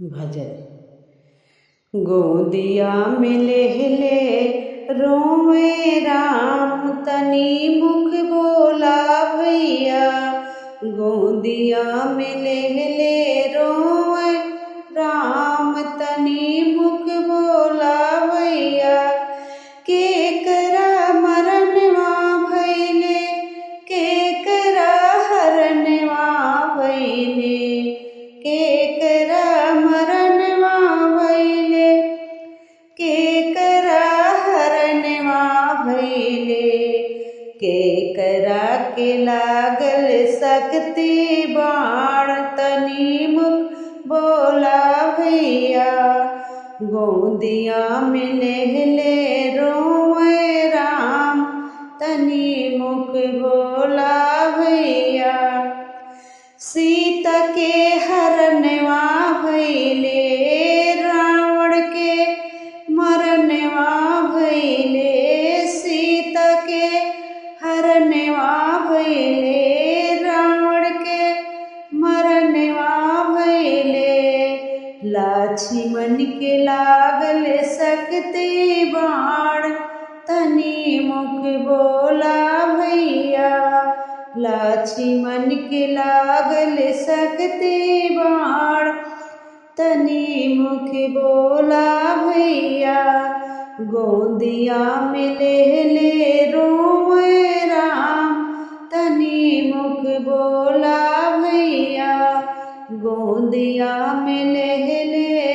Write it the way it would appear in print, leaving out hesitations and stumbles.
भजन। गोदिया में ले रोवे राम, तनी मुख बोला भैया। गोदिया में ले रोवे राम, तनी मुख बोला भैया। के करा मरनवा भैले, के करा हरनवा भैले, के करा मरनवा भैले, के करा हरनवा भैले। के करा के लागल सकती बाण, तनी मुख बोला भैया। गोदिया में ले रोवे राम, तनी मुख बोला भैया। सीता के हरनवा भैले, रावण के मरनवा भैले। सीता के हरनवा भैले, रावण के मरनवा भैले। लक्ष्मण के लागल सकती बाण, तनी मुख बोला भैया। लक्ष्मण के लागल सकती बाण, तनी मुख बोला भैया। गोदिया में ले रोवे राम, तनी मुख बोला भैया। गोदिया में ले